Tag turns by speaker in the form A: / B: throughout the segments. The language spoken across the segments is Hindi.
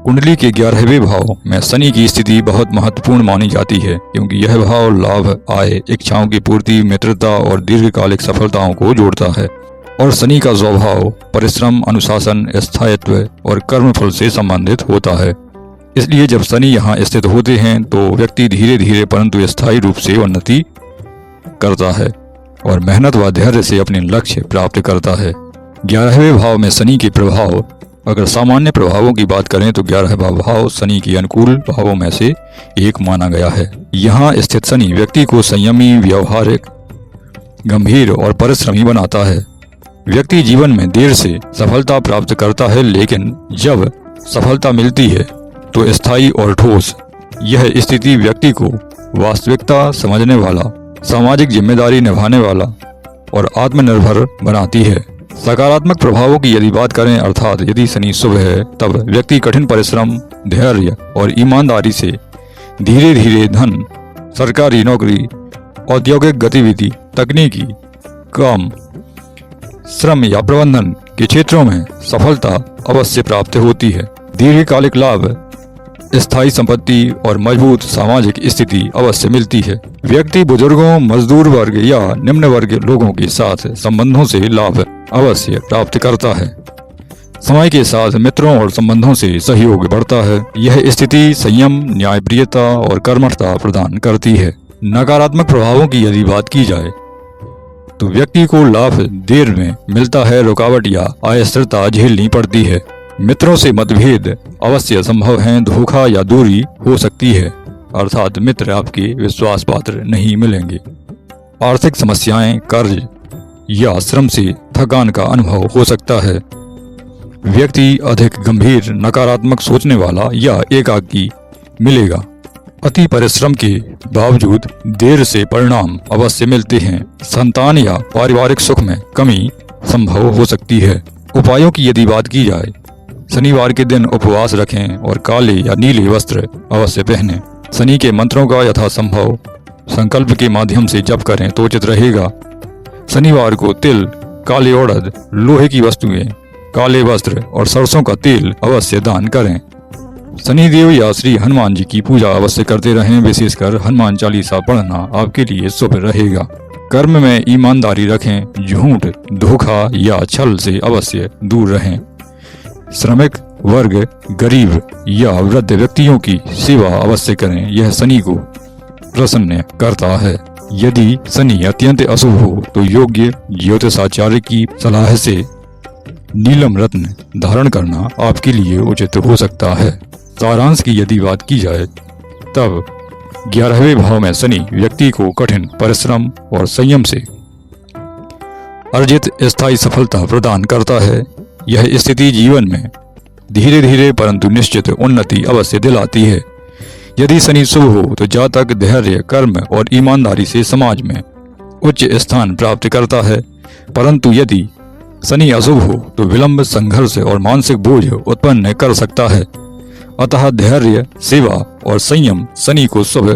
A: कुंडली के 11वें भाव में शनि की स्थिति बहुत महत्वपूर्ण मानी जाती है, क्योंकि यह भाव लाभ, आय, इच्छाओं की पूर्ति, मित्रता और दीर्घकालिक सफलताओं को जोड़ता है। और शनि का स्वभाव परिश्रम, अनुशासन, स्थायित्व और कर्मफल से संबंधित होता है। इसलिए जब शनि यहाँ स्थित होते हैं तो व्यक्ति धीरे धीरे परंतु स्थायी रूप से उन्नति करता है और मेहनत व धैर्य से अपने लक्ष्य प्राप्त करता है। 11वें भाव में शनि के प्रभाव, अगर सामान्य प्रभावों की बात करें तो 11वां भाव शनि के अनुकूल भावों में से एक माना गया है। यहाँ स्थित शनि व्यक्ति को संयमी, व्यवहारिक, गंभीर और परिश्रमी बनाता है। व्यक्ति जीवन में देर से सफलता प्राप्त करता है, लेकिन जब सफलता मिलती है तो स्थायी और ठोस। यह स्थिति व्यक्ति को वास्तविकता समझने वाला, सामाजिक जिम्मेदारी निभाने वाला और आत्मनिर्भर बनाती है। सकारात्मक प्रभावों की यदि बात करें, अर्थात यदि शनि शुभ है, तब व्यक्ति कठिन परिश्रम, धैर्य और ईमानदारी से धीरे धीरे धन, सरकारी नौकरी, औद्योगिक गतिविधि, तकनीकी काम, श्रम या प्रबंधन के क्षेत्रों में सफलता अवश्य प्राप्त होती है। दीर्घकालिक लाभ, स्थायी संपत्ति और मजबूत सामाजिक स्थिति अवश्य मिलती है। व्यक्ति बुजुर्गों, मजदूर वर्ग या निम्न वर्ग लोगों के साथ संबंधों से लाभ अवश्य प्राप्त करता है। समय के साथ मित्रों और संबंधों से सहयोग बढ़ता है। यह स्थिति संयम, न्यायप्रियता और कर्मठता प्रदान करती है। नकारात्मक प्रभावों की यदि बात की जाए तो व्यक्ति को लाभ देर में मिलता है, रुकावट या अस्थिरता झेलनी पड़ती है। मित्रों से मतभेद अवश्य संभव हैं, धोखा या दूरी हो सकती है, अर्थात मित्र आपके विश्वास पात्र नहीं मिलेंगे। आर्थिक समस्याएं, कर्ज या श्रम से थकान का अनुभव हो सकता है। व्यक्ति अधिक गंभीर, नकारात्मक सोचने वाला या एकाकी मिलेगा। अति परिश्रम के बावजूद देर से परिणाम अवश्य मिलते हैं। संतान या पारिवारिक सुख में कमी संभव हो सकती है। उपायों की यदि बात की जाए, शनिवार के दिन उपवास रखें और काले या नीले वस्त्र अवश्य पहनें। शनि के मंत्रों का यथासंभव संकल्प के माध्यम से जप करें तो उचित रहेगा। शनिवार को तिल, काले उड़द, लोहे की वस्तुएं, काले वस्त्र और सरसों का तेल अवश्य दान करें। शनिदेव या श्री हनुमान जी की पूजा अवश्य करते रहें। विशेषकर हनुमान चालीसा पढ़ना आपके लिए शुभ रहेगा। कर्म में ईमानदारी रखें। झूठ, धोखा या छल से अवश्य दूर रहें। श्रमिक वर्ग, गरीब या वृद्ध व्यक्तियों की सेवा अवश्य करें। यह शनि को प्रसन्न करता है। यदि शनि अत्यंत अशुभ हो तो योग्य ज्योतिषाचार्य की सलाह से नीलम रत्न धारण करना आपके लिए उचित हो सकता है। सारांश की यदि बात की जाए तब 11वें भाव में शनि व्यक्ति को कठिन परिश्रम और संयम से अर्जित स्थायी सफलता प्रदान करता है। यह स्थिति जीवन में धीरे धीरे परंतु निश्चित उन्नति अवश्य दिलाती है। यदि शनि शुभ हो तो जातक धैर्य, कर्म और ईमानदारी से समाज में उच्च स्थान प्राप्त करता है, परंतु यदि शनि अशुभ हो तो विलंब, संघर्ष और मानसिक बोझ उत्पन्न कर सकता है। अतः धैर्य, सेवा और संयम शनि को शुभ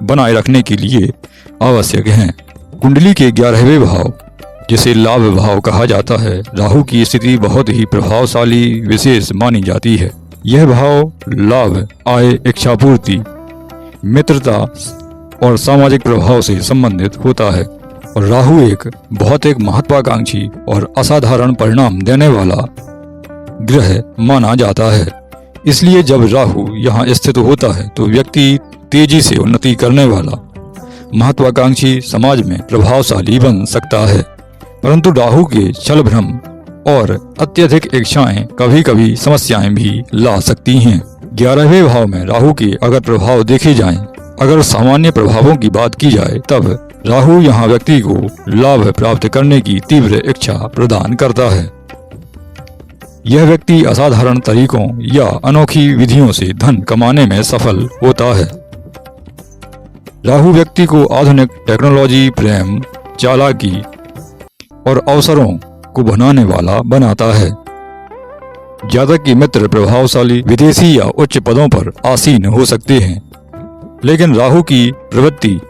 A: बनाए रखने के लिए आवश्यक हैं। कुंडली के 11वें भाव, जिसे लाभ भाव कहा जाता है, राहु की स्थिति बहुत ही प्रभावशाली विशेष मानी जाती है। यह भाव लाभ, आय, इच्छापूर्ति, मित्रता और सामाजिक प्रभाव से संबंधित होता है। और राहु एक भौतिक, महत्वाकांक्षी और असाधारण परिणाम देने वाला ग्रह माना जाता है। इसलिए जब राहु यहाँ स्थित होता है तो व्यक्ति तेजी से उन्नति करने वाला, महत्वाकांक्षी, समाज में प्रभावशाली बन सकता है। परंतु राहु के छल भ्रम और अत्यधिक इच्छाएं कभी कभी समस्याएं भी ला सकती हैं। 11वें भाव में राहु के अगर प्रभाव देखे जाएं, अगर सामान्य प्रभावों की बात की जाए, तब राहु यहाँ व्यक्ति को लाभ प्राप्त करने की तीव्र इच्छा प्रदान करता है। यह व्यक्ति असाधारण तरीकों या अनोखी विधियों से धन कमाने में सफल होता है। राहु व्यक्ति को आधुनिक टेक्नोलॉजी, प्रेम, चालाकी और अवसरों को बनाने वाला बनाता है। जातक के मित्र प्रभावशाली, विदेशी या उच्च पदों पर आसीन हो सकते हैं, लेकिन राहु की प्रवृत्ति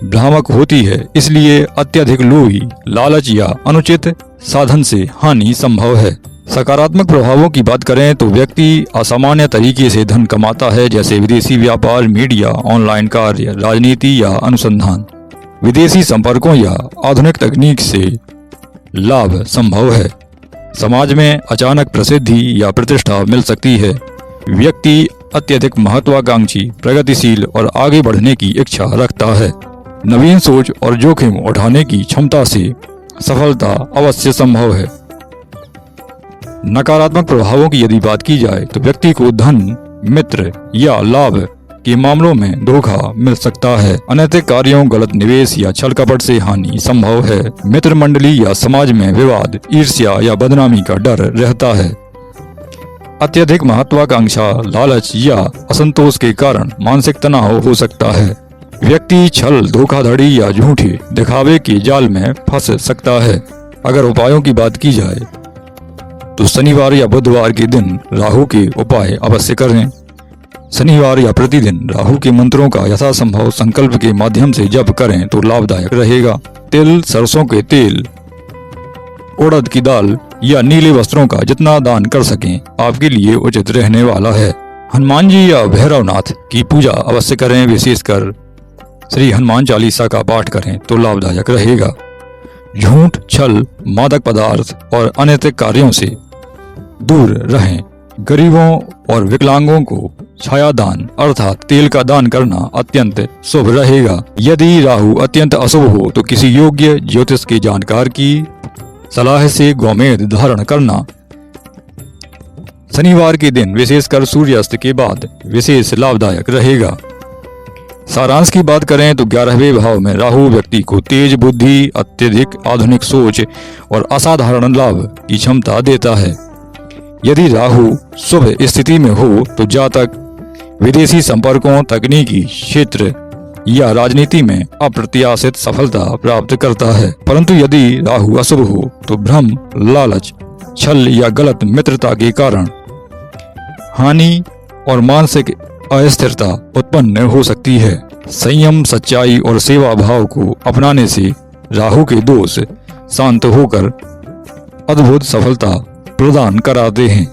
A: भ्रामक होती है, इसलिए अत्यधिक लोभी, लालच या अनुचित साधन से हानि संभव है। सकारात्मक प्रभावों की बात करें तो व्यक्ति असामान्य तरीके से धन कमाता है, जैसे विदेशी व्यापार, मीडिया, ऑनलाइन कार्य, राजनीति या अनुसंधान। विदेशी संपर्कों या आधुनिक तकनीक से लाभ संभव है। समाज में अचानक प्रसिद्धि या प्रतिष्ठा मिल सकती है। व्यक्ति अत्यधिक महत्वाकांक्षी, प्रगतिशील और आगे बढ़ने की इच्छा रखता है। नवीन सोच और जोखिम उठाने की क्षमता से सफलता अवश्य संभव है। नकारात्मक प्रभावों की यदि बात की जाए तो व्यक्ति को धन, मित्र या लाभ के मामलों में धोखा मिल सकता है। अनैतिक कार्यों, गलत निवेश या छल कपट से हानि संभव है। मित्र मंडली या समाज में विवाद, ईर्ष्या या बदनामी का डर रहता है। अत्यधिक महत्वाकांक्षा, लालच या असंतोष के कारण मानसिक तनाव हो सकता है। व्यक्ति छल, धोखाधड़ी या झूठे दिखावे के जाल में फंस सकता है। अगर उपायों की बात की जाए तो शनिवार या बुधवार के दिन राहु के उपाय अवश्य करें। शनिवार या प्रतिदिन राहु के मंत्रों का यथासंभव संकल्प के माध्यम से जप करें तो लाभदायक रहेगा। तिल, सरसों के तेल, उड़द की दाल या नीले वस्त्रों का जितना दान कर सकें आपके लिए उचित रहने वाला है। हनुमान जी या भैरवनाथ की पूजा अवश्य करें। विशेषकर श्री हनुमान चालीसा का पाठ करें तो लाभदायक रहेगा। झूठ, छल, मादक पदार्थ और अनैतिक कार्यों से दूर रहें। गरीबों और विकलांगों को छायादान अर्थात तेल का दान करना अत्यंत शुभ रहेगा। यदि राहु अत्यंत अशुभ हो तो किसी योग्य ज्योतिष के जानकार की सलाह से गोमेद धारण करना शनिवार के दिन विशेषकर सूर्यास्त के बाद विशेष लाभदायक रहेगा। सारांश की बात करें तो 11वें भाव में राहु व्यक्ति को तेज बुद्धि, अत्यधिक आधुनिक सोच और असाधारण लाभ की क्षमता देता है। यदि राहु शुभ स्थिति में हो तो जातक विदेशी संपर्कों, तकनीकी क्षेत्र या राजनीति में अप्रत्याशित सफलता प्राप्त करता है। परंतु यदि राहु अशुभ हो तो भ्रम, लालच, छल या गलत मित्रता के कारण हानि और मानसिक अस्थिरता उत्पन्न हो सकती है। संयम, सच्चाई और सेवा भाव को अपनाने से राहु के दोष शांत होकर अद्भुत सफलता प्रदान कराते हैं।